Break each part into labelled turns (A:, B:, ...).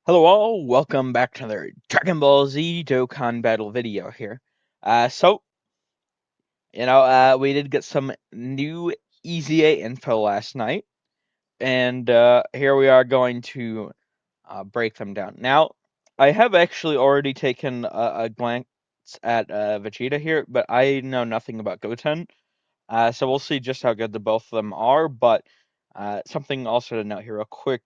A: Hello all, welcome back to another Dragon Ball Z Dokkan battle video here. We did get some new EZA info last night, and here we are going to break them down. Now, I have actually already taken a glance at Vegeta here, but I know nothing about Goten, so we'll see just how good the both of them are, but something also to note here real quick,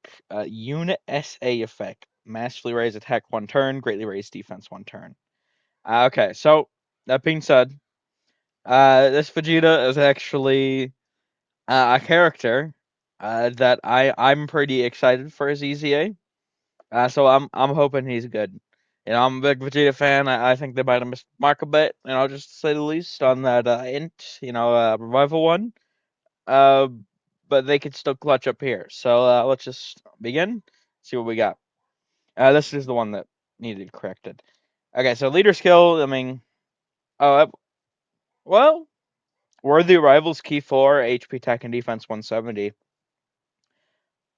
A: unit SA effect. Massively raise attack 1 turn, greatly raise defense 1 turn. Okay, so that being said, this Vegeta is actually a character that I'm pretty excited for his EZA. So I'm hoping he's good. I'm a big Vegeta fan. I think they might have missed the mark a bit, just to say the least, on that revival one. Uh, but they could still clutch up here. So let's just begin. See what we got. This is the one that needed corrected. Okay, so leader skill. Well, worthy rivals key 4, HP attack and defense 170.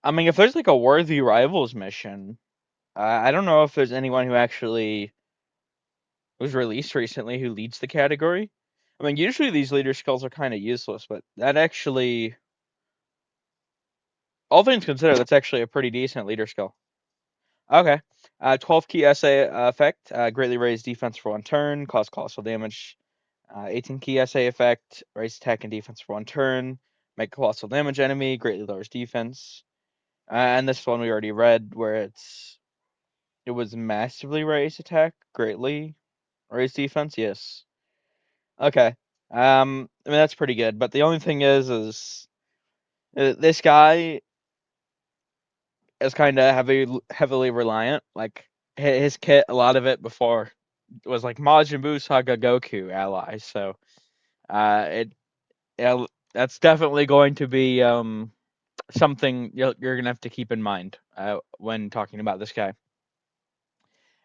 A: If there's like a worthy rivals mission, I don't know if there's anyone who actually was released recently who leads the category. Usually these leader skills are kind of useless, but that actually, all things considered, that's actually a pretty decent leader skill. Okay. 12 key SA effect, greatly raise defense for 1 turn, cause colossal damage. 18 key SA effect, raise attack and defense for 1 turn, make colossal damage enemy, greatly lowers defense. And this one we already read, where it was massively raise attack, greatly raise defense. Yes. Okay. That's pretty good. But the only thing is this guy is kind of heavily reliant. Like his kit, a lot of it before was like Majin Buu, Saga, Goku allies. So it yeah, that's definitely going to be something you're gonna have to keep in mind when talking about this guy.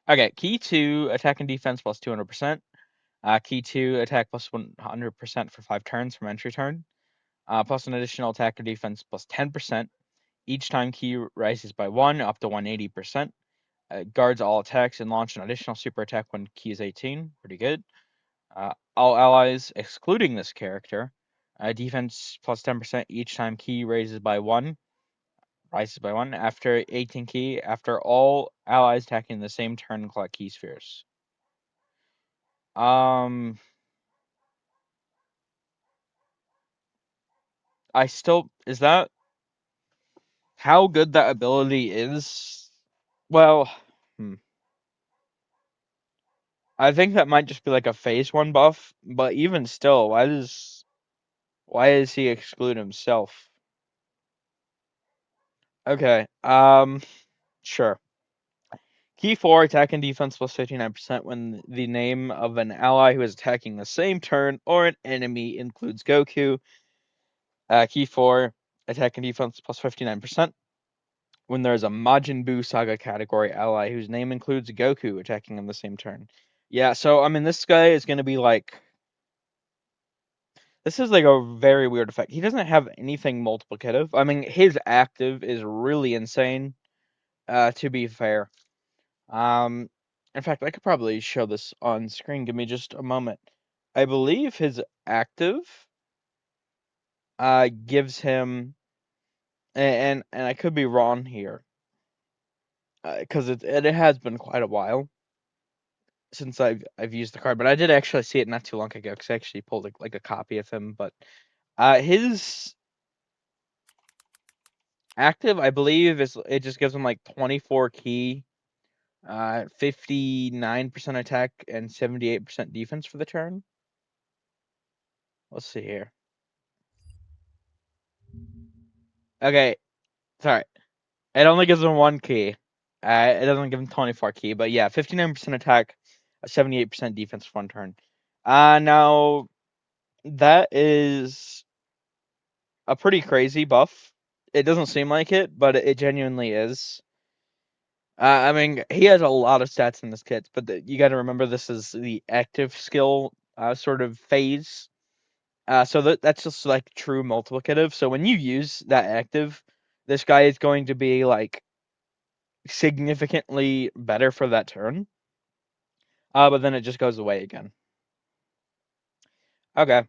A: Okay, key 2 attack and defense plus 200%. Key 2 attack plus 100% for 5 turns from entry turn. Plus an additional attack or defense plus 10%. Each time key rises by 1 up to 180%. Guards all attacks and launch an additional super attack when key is 18. Pretty good. All allies, excluding this character, defense plus 10% each time key rises by 1 after 18 key, after all allies attacking the same turn and collect key spheres. Is that how good that ability is? Well, I think that might just be like a phase 1 buff, but even still, why does he exclude himself? Okay, sure. Key 4, attack and defense plus 59% when the name of an ally who is attacking the same turn or an enemy includes Goku. Key 4, attack and defense plus 59% when there's a Majin Buu Saga category ally whose name includes Goku attacking on the same turn. Yeah, so, this guy is going to be like... This is like a very weird effect. He doesn't have anything multiplicative. His active is really insane, to be fair. In fact, I could probably show this on screen. Give me just a moment. I believe his active gives him, and I could be wrong here, because it has been quite a while since I've used the card, but I did actually see it not too long ago because I actually pulled like a copy of him. But his active, I believe, it just gives him like 24 key, 59% attack, and 78% defense for the turn. Let's see here. Okay, sorry. It only gives him 1 key. It doesn't give him 24 key, but yeah, 59% attack, 78% defense for 1 turn. Now, that is a pretty crazy buff. It doesn't seem like it, but it genuinely is. He has a lot of stats in this kit, but you got to remember this is the active skill sort of phase. So that's just like true multiplicative. So when you use that active, this guy is going to be like significantly better for that turn. But then it just goes away again. Okay.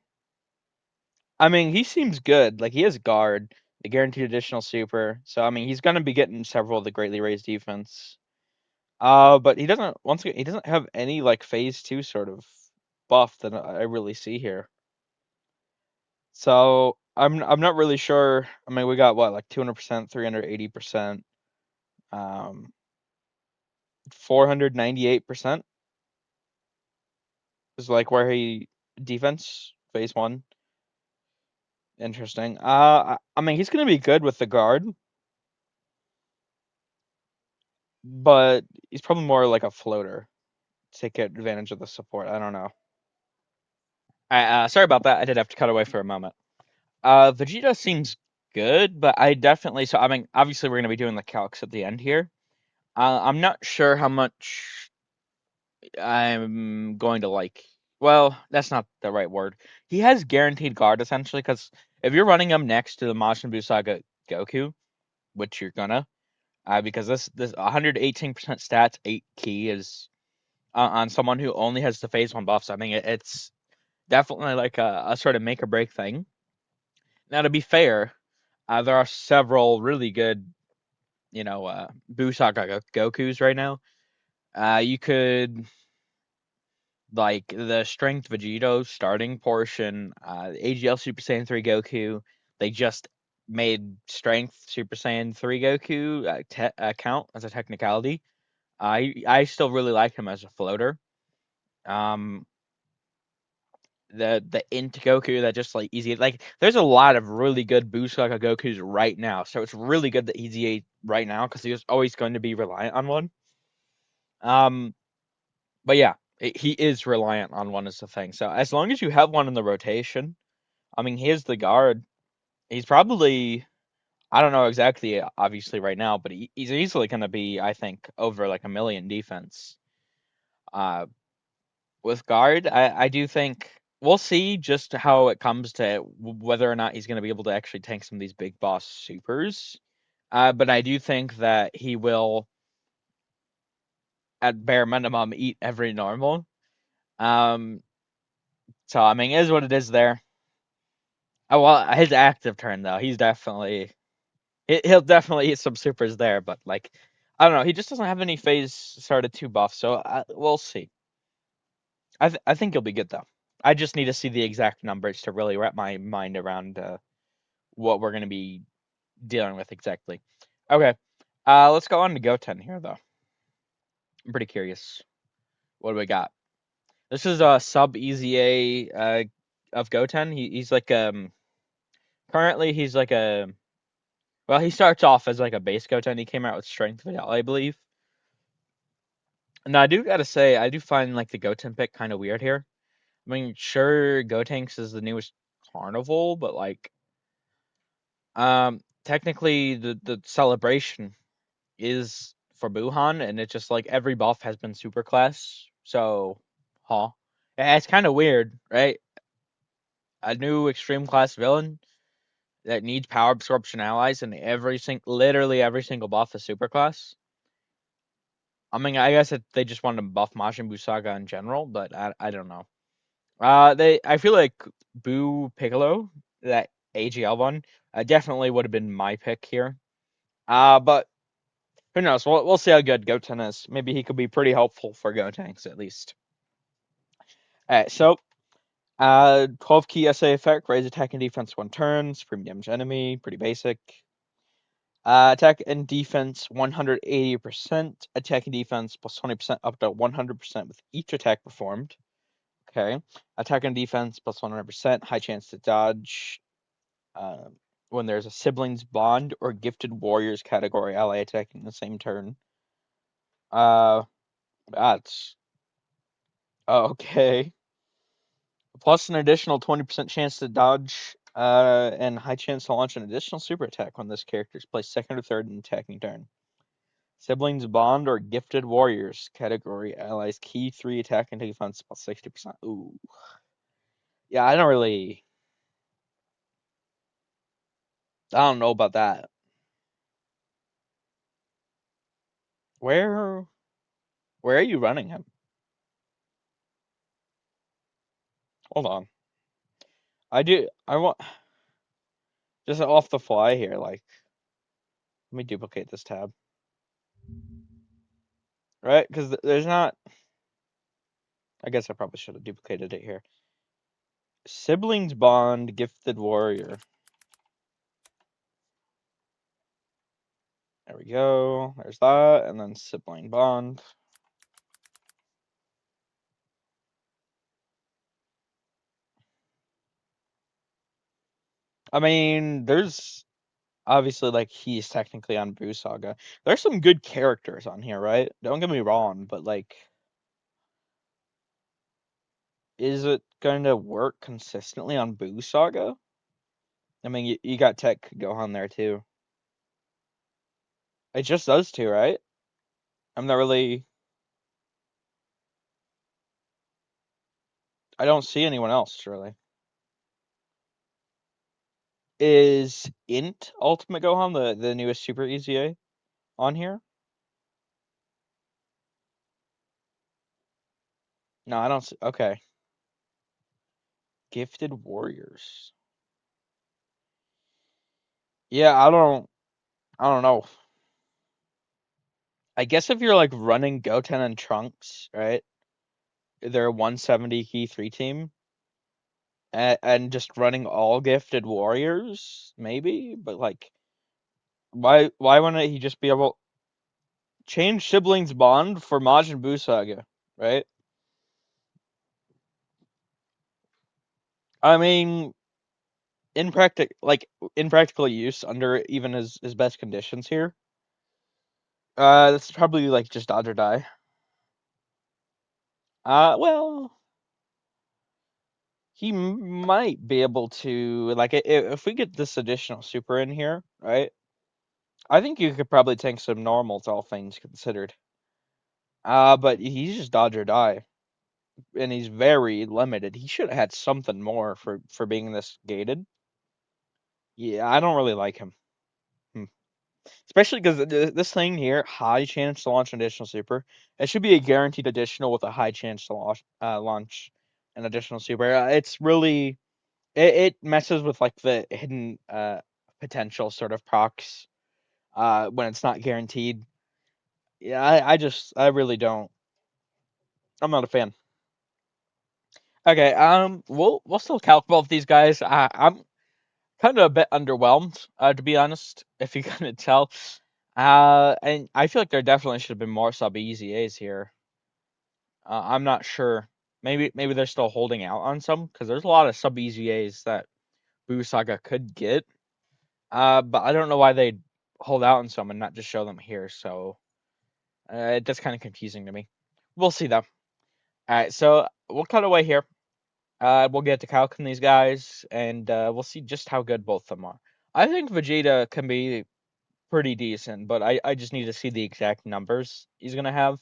A: I mean, he seems good. Like, he has guard, the guaranteed additional super. So, I mean, he's going to be getting several of the greatly raised defense. But he doesn't, once again, he doesn't have any, like, phase 2 sort of buff that I really see here. So, I'm not really sure. I mean, we got, what, like 200%, 380%, 498% is, like, where he defense, phase 1. Interesting. I mean, he's going to be good with the guard, but he's probably more like a floater. Take advantage of the support. I don't know. Sorry about that. I did have to cut away for a moment. Vegeta seems good, but I definitely. So I mean, obviously we're gonna be doing the calcs at the end here. I'm not sure how much I'm going to like. Well, that's not the right word. He has guaranteed guard essentially, because if you're running him next to the Majin Buu Saga Goku, which you're gonna, because this 118% stats 8 key is on someone who only has the phase 1 buffs. I mean, it's definitely like a sort of make or break thing. Now, to be fair, there are several really good, Busaka Gokus right now. You could, like, the Strength Vegito starting portion, AGL Super Saiyan 3 Goku, they just made Strength Super Saiyan 3 Goku count as a technicality. I still really like him as a floater. The int Goku that just like easy, like there's a lot of really good Busaka Gokus right now, so it's really good that he's EZA right now because he's always going to be reliant on one. But yeah, he is reliant on one is the thing. So as long as you have one in the rotation, I mean, he is the guard. He's probably, I don't know exactly, obviously right now, but he's easily going to be, I think, over like a million defense. Uh, with guard, I do think we'll see just how it comes to whether or not he's going to be able to actually tank some of these big boss supers. But I do think that he will, at bare minimum, eat every normal. Um, so I mean, it is what it is there. Oh, well, his active turn though, he'll definitely eat some supers there. But like, I don't know, he just doesn't have any phase started 2 buffs, so we'll see. I think he'll be good though. I just need to see the exact numbers to really wrap my mind around what we're going to be dealing with exactly. Okay, let's go on to Goten here though. I'm pretty curious. What do we got? This is a sub EZA of Goten. He's like currently he's like a, well, he starts off as like a base Goten. He came out with Strength Vidal, I believe. And I do gotta say, I do find like the Goten pick kind of weird here. I mean, sure, Gotenks is the newest Carnival, but like, technically the celebration is for Buhan, and it's just like every buff has been super class. So, huh? Yeah, it's kind of weird, right? A new extreme class villain that needs power absorption allies, and literally every single buff is super class. I mean, I guess they just wanted to buff Majin Buu Saga in general, but I don't know. I feel like Buu Piccolo, that AGL one, definitely would have been my pick here. But who knows? We'll see how good Goten is. Maybe he could be pretty helpful for Gotenks at least. Alright, so 12 key SA effect, raise attack and defense 1 turn, supreme damage enemy, pretty basic. Attack and defense 180%, attack and defense plus 20% up to 100% with each attack performed. Okay. Attack and defense plus 100%, high chance to dodge. When there's a siblings bond or gifted warriors category ally attacking the same turn. That's okay. Plus an additional 20% chance to dodge, and high chance to launch an additional super attack when this character is placed second or third in attacking turn. Siblings bond or gifted warriors category allies key 3 attack and defense plus 60%. Ooh. Yeah, I don't know about that. Where are you running him? Hold on. I want just off the fly here. Like, let me duplicate this tab, right? Because there's not. I guess I probably should have duplicated it here. Siblings bond, gifted warrior. There we go. There's that, and then sibling bond. I mean, there's obviously like he's technically on Buu Saga. There's some good characters on here, right? Don't get me wrong, but like, is it going to work consistently on Buu Saga? I mean, you got Tech Gohan there too. It just those two, right? I'm not really. I don't see anyone else really. Is Int Ultimate Gohan the newest Super EZA on here? No, I don't see. Okay, Gifted Warriors. Yeah, I don't know. I guess if you're like running Goten and Trunks, right? They're a 170 key 3 team, and just running all Gifted Warriors, maybe. But like, why wouldn't he just be able change siblings bond for Majin Buu Saga, right? I mean, in practical use under even his best conditions here. That's probably like just dodge or die. Well, he might be able to like if we get this additional super in here, right? I think you could probably tank some normals, all things considered. But he's just dodge or die, and he's very limited. He should have had something more for being this gated. Yeah, I don't really like him. Hmm. Especially because this thing here, high chance to launch an additional super. It should be a guaranteed additional with a high chance to launch an additional super. It's really it messes with like the hidden potential sort of procs when it's not guaranteed. Yeah, I really don't. I'm not a fan. Okay, we'll still calc both these guys. I'm kind of a bit underwhelmed, to be honest, if you couldn't tell. And I feel like there definitely should have been more sub EZAs here. I'm not sure. Maybe they're still holding out on some because there's a lot of sub EZAs that Buu Saga could get. But I don't know why they'd hold out on some and not just show them here. So that's kind of confusing to me. We'll see though. All right, so we'll cut away here. We'll get to calculating these guys, and we'll see just how good both of them are. I think Vegeta can be pretty decent, but I just need to see the exact numbers he's gonna have.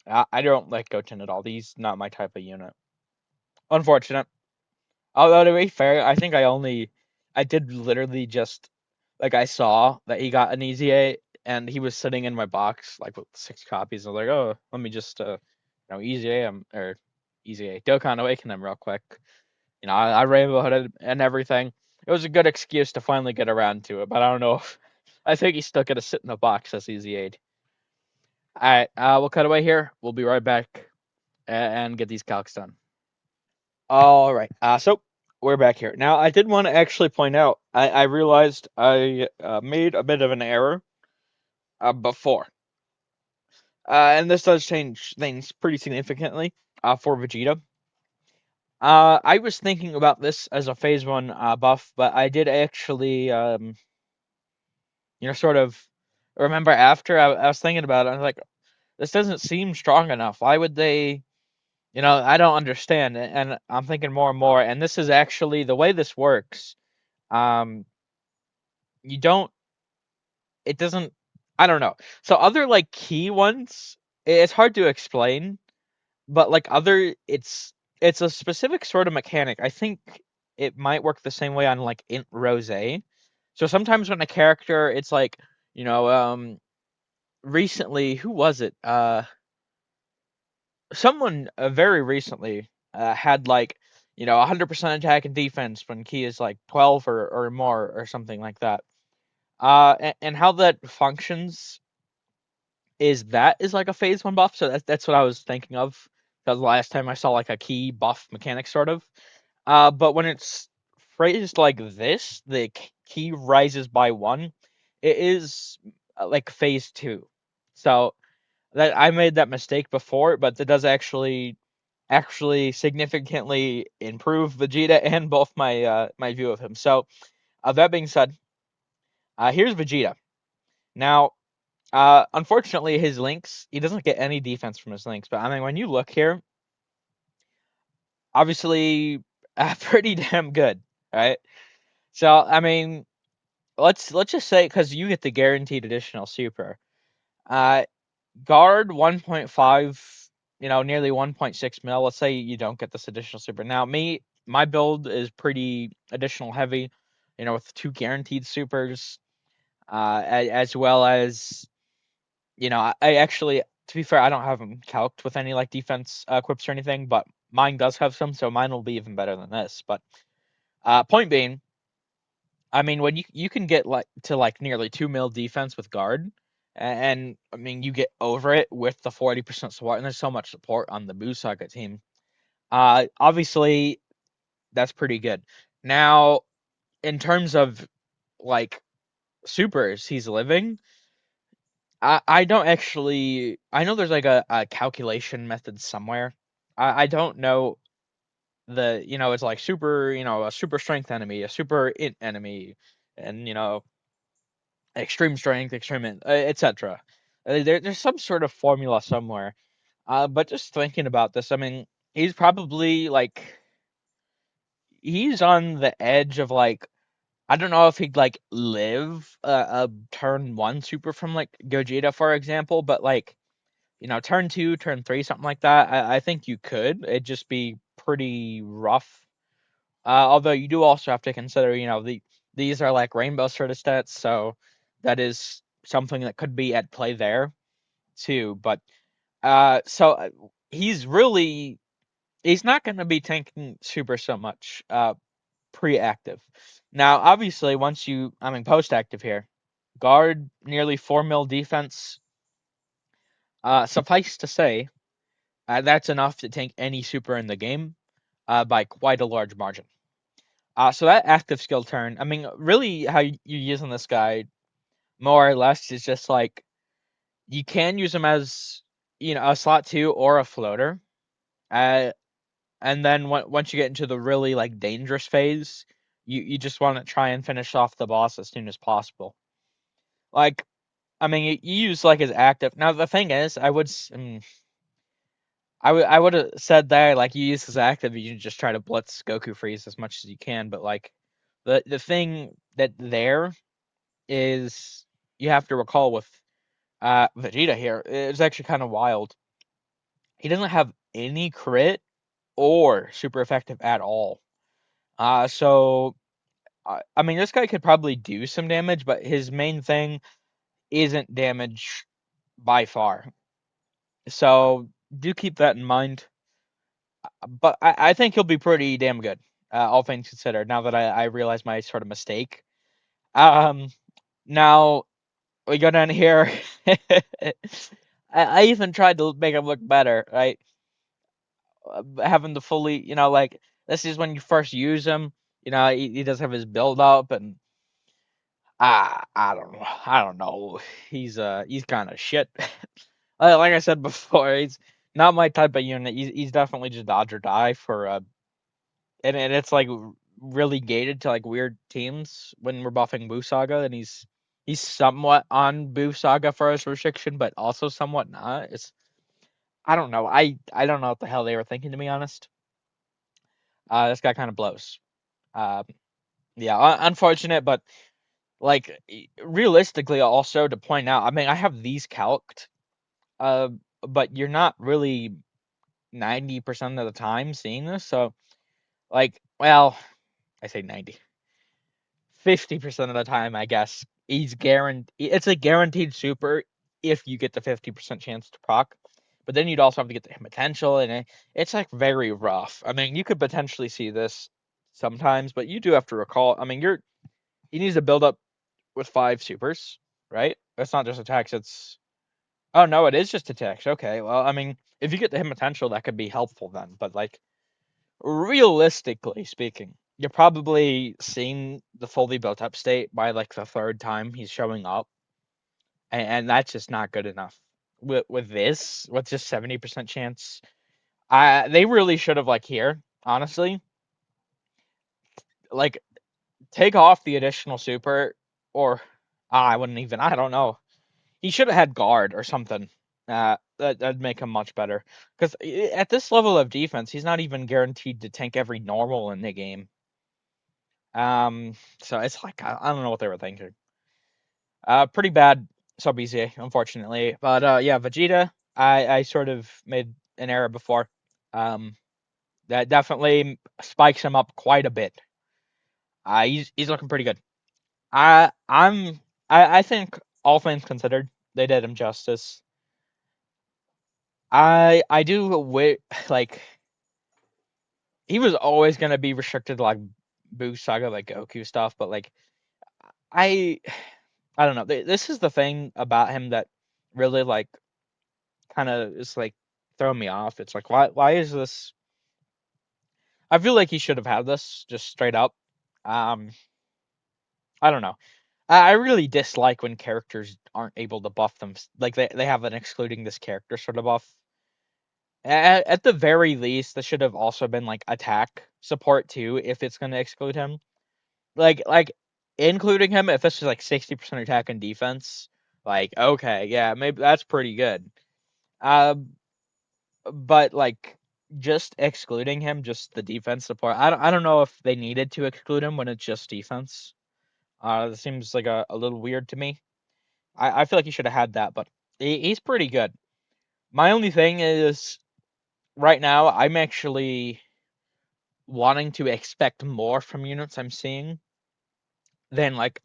A: I don't like Goten at all. He's not my type of unit. Unfortunate. Although to be fair, I think I did literally just like I saw that he got an EZA and he was sitting in my box like with 6 copies. I was like, oh, let me just EZA him or EZA Dokkan Awaken him real quick. I rainbow hooded and everything. It was a good excuse to finally get around to it, but I don't know if I think he's still gonna sit in the box as EZA'd. All right, we'll cut away here. We'll be right back and get these calcs done. All right. So we're back here. Now, I did want to actually point out, I realized I made a bit of an error before. And this does change things pretty significantly for Vegeta. I was thinking about this as a phase 1 buff, but I did actually, sort of remember after I was thinking about it, I was like, this doesn't seem strong enough. Why would they, I don't understand. And I'm thinking more and more, and this is actually the way this works. Um, you don't it doesn't I don't know. So other like key ones, it's hard to explain, but like other it's a specific sort of mechanic. I think it might work the same way on like Int Rose. So sometimes when a character it's like, you know, recently, who was it? Someone very recently had like 100% attack and defense when key is like 12 or more or something like that. And how that functions is that is like a phase one buff. So that's what I was thinking of. That was the last time I saw like a key buff mechanic sort of. But when it's phrased like this, the key rises by one. It is like phase two. So that I made that mistake before, but that does actually significantly improve Vegeta and both my view of him. So that being said, here's Vegeta. Now, unfortunately, his links he doesn't get any defense from his links. But I mean, when you look here, obviously, pretty damn good, right? So I mean, let's just say because you get the guaranteed additional super. Uh, Guard 1.5, nearly 1.6 mil. Let's say you don't get this additional super. Now, my build is pretty additional heavy, with two guaranteed supers, as well as, I actually, to be fair, I don't have them calced with any like defense equips or anything, but mine does have some, so mine will be even better than this. But point being, I mean, when you can get like to like nearly 2 mil defense with guard, and I mean you get over it with the 40% support, and there's so much support on the Buu Saga team. Obviously that's pretty good. Now, in terms of like supers he's living, I don't actually I know there's like a calculation method somewhere. I don't know it's like super, a super strength enemy, a super int enemy, and extreme strength, etc. There's some sort of formula somewhere. But just thinking about this, I mean, he's probably like he's on the edge of like I don't know if he'd like live a turn one super from like Gogeta, for example, but like turn two, turn three, something like that. I think you could. It'd just be pretty rough. Although you do also have to consider, these are like rainbow sort of stats, so that is something that could be at play there too. But so he's not going to be tanking super so much pre-active. Now, obviously, post-active here, guard nearly 4 mil defense. Suffice to say, that's enough to tank any super in the game by quite a large margin. So that active skill turn, I mean, really, how you're using this guy more or less is just like you can use him as a slot two or a floater. Uh, and then once you get into the really like dangerous phase, you just want to try and finish off the boss as soon as possible. Like, I mean, you use like his active. Now the thing is, I would have said there like you use his active, you just try to blitz Goku freeze as much as you can. But like the thing that there is you have to recall with Vegeta here, it's actually kind of wild. He doesn't have any crit or super effective at all. So I mean, this guy could probably do some damage, but his main thing isn't damage by far. So do keep that in mind. But I think he'll be pretty damn good, all things considered. Now that I realize my sort of mistake. Um, Now we go down here. I even tried to make him look better, right? Having the fully, like this is when you first use him. He does have his build up, and I don't know. He's kind of shit. Like I said before, he's not my type of unit. He's definitely just dodge or die for and it's like really gated to like weird teams when we're buffing Buu Saga, and he's somewhat on Buu Saga for his restriction, but also somewhat not. I don't know. I don't know what the hell they were thinking, to be honest. This guy kind of blows. Um, yeah, unfortunate, but like realistically, also to point out, I mean, I have these calced, uh, but you're not really 90% of the time seeing this. So, like, well, I say 50% of the time, I guess he's guaranteed. It's a guaranteed super, if you get the 50% chance to proc. But then you'd also have to get the hit potential, and it's like very rough. I mean, you could potentially see this sometimes, but you do have to recall. I mean, he needs to build up with 5 supers, right? It's not just attacks. It's oh no, it is just attacks. Okay, well, I mean, if you get the hit potential, that could be helpful then. But like realistically speaking, you're probably seeing the fully built up state by like the 3rd time he's showing up, and that's just not good enough. With this, with just 70% chance, they really should have like here, honestly, like take off the additional super, or I wouldn't even. I don't know. He should have had guard or something. That'd make him much better. Because at this level of defense, he's not even guaranteed to tank every normal in the game. So it's like I don't know what they were thinking. Pretty bad sub EZA, unfortunately. But yeah, Vegeta, I sort of made an error before. That definitely spikes him up quite a bit. He's looking pretty good. I think all things considered, they did him justice. I do like he was always gonna be restricted to like Boost Saga like Goku stuff, but like I I don't know. This is the thing about him that really like kind of is like throwing me off. It's like why is this? I feel like he should have had this just straight up. Um, I don't know. I really dislike when characters aren't able to buff them. Like they have an excluding this character sort of buff. At the very least, this should have also been like attack support too, if it's gonna exclude him. Like including him if this is like 60% attack and defense. Like okay, yeah, maybe that's pretty good. Um, but like just excluding him, just the defense support. I don't know if they needed to exclude him when it's just defense. It seems like a little weird to me. I feel like he should have had that, but he's pretty good. My only thing is right now I'm actually wanting to expect more from units I'm seeing than like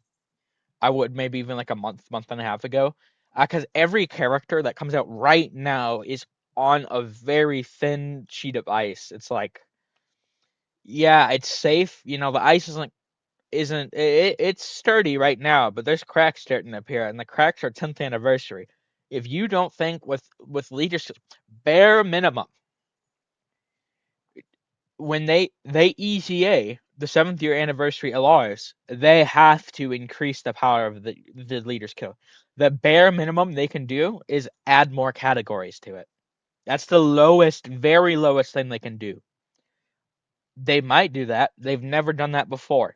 A: I would maybe even like a month and a half ago. Because every character that comes out right now is on a very thin sheet of ice. It's like, yeah, it's safe. You know, the ice isn't it's sturdy right now, but there's cracks starting to appear, and the cracks are 10th anniversary. If you don't think with leadership, bare minimum, when they EZA the 7th year anniversary allows, they have to increase the power of the leader's kill. The bare minimum they can do is add more categories to it. That's the lowest, very lowest thing they can do. They might do that. They've never done that before.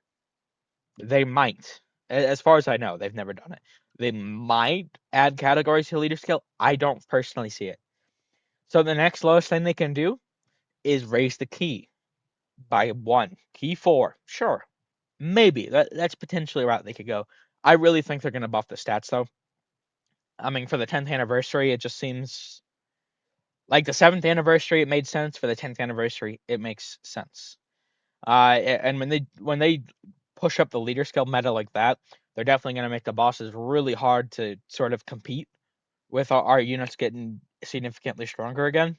A: They might. As far as I know, they've never done it. They might add categories to leader skill. I don't personally see it. So the next lowest thing they can do is raise the key by 1. Key 4. Sure. Maybe. That's potentially a route they could go. I really think they're going to buff the stats, though. I mean, for the 10th anniversary, it just seems like the 7th anniversary, it made sense. For the 10th anniversary, it makes sense. And when they push up the leader skill meta like that, they're definitely going to make the bosses really hard to sort of compete with our units getting significantly stronger again.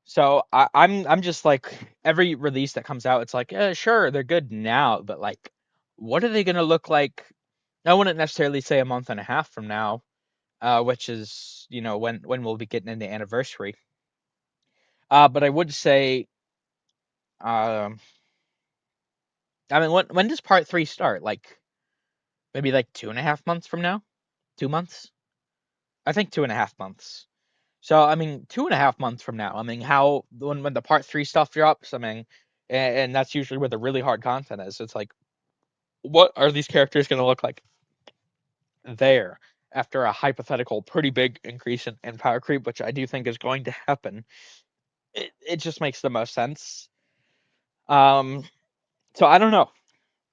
A: So I'm just like every release that comes out, it's like sure they're good now, but like what are they going to look like? I wouldn't necessarily say a month and a half from now, which is when we'll be getting into anniversary. But I would say, um, I mean, when does part 3 start? Like maybe like 2.5 months from now? 2 months? I think 2.5 months. So I mean, 2.5 months from now. I mean, how when the part 3 stuff drops? I mean, and that's usually where the really hard content is. It's like, what are these characters going to look like there after a hypothetical pretty big increase in power creep, which I do think is going to happen? It just makes the most sense. Um, so I don't know.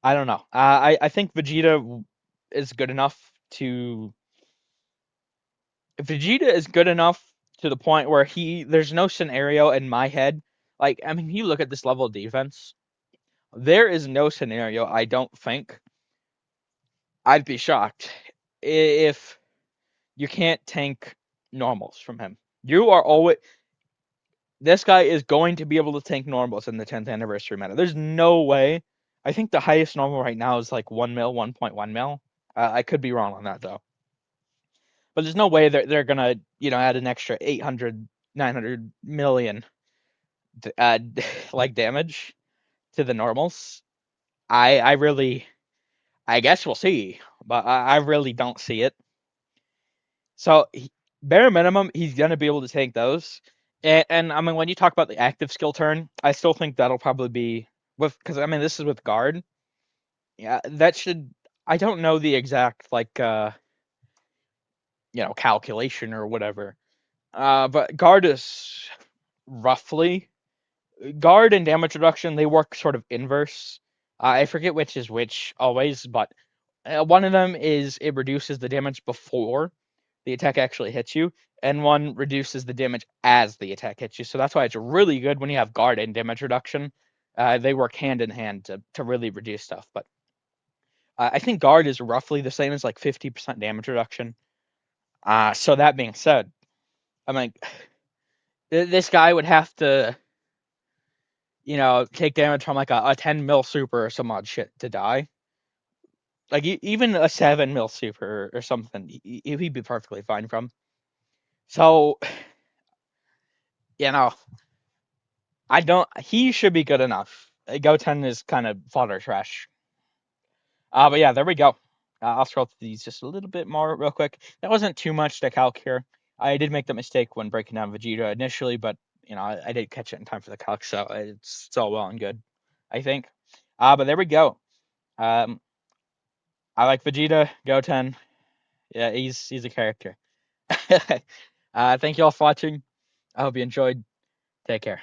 A: I don't know. I think Vegeta is good enough to Vegeta is good enough to the point where there's no scenario in my head. Like, I mean, you look at this level of defense, there is no scenario I don't think I'd be shocked if You can't tank normals from him. You are always This guy is going to be able to tank normals in the 10th anniversary meta. There's no way. I think the highest normal right now is like 1 mil, 1.1 mil. I could be wrong on that though. But there's no way they're gonna, add an extra 800, 900 million like damage to the normals. I guess we'll see, but I really don't see it. So bare minimum, he's gonna be able to tank those. And I mean, when you talk about the active skill turn, I still think that'll probably be because I mean this is with guard. Yeah, that should. I don't know the exact like calculation or whatever. But guard is roughly guard and damage reduction. They work sort of inverse. I forget which is which always, but one of them is it reduces the damage before the attack actually hits you, and one reduces the damage as the attack hits you. So that's why it's really good when you have guard and damage reduction. They work hand in hand to really reduce stuff. But I think guard is roughly the same as like 50% damage reduction. So that being said, I mean, this guy would have to, take damage from like a 10 mil super or some odd shit to die. Like even a 7 mil super or something, he'd be perfectly fine from. So, you know, I don't. He should be good enough. Goten is kind of fodder trash. But yeah, there we go. I'll scroll through these just a little bit more real quick. That wasn't too much to calc here. I did make the mistake when breaking down Vegeta initially, but I did catch it in time for the calc, so it's all well and good, I think. But there we go. Um, I like Vegeta, Goten. Yeah, he's a character. Thank you all for watching. I hope you enjoyed. Take care.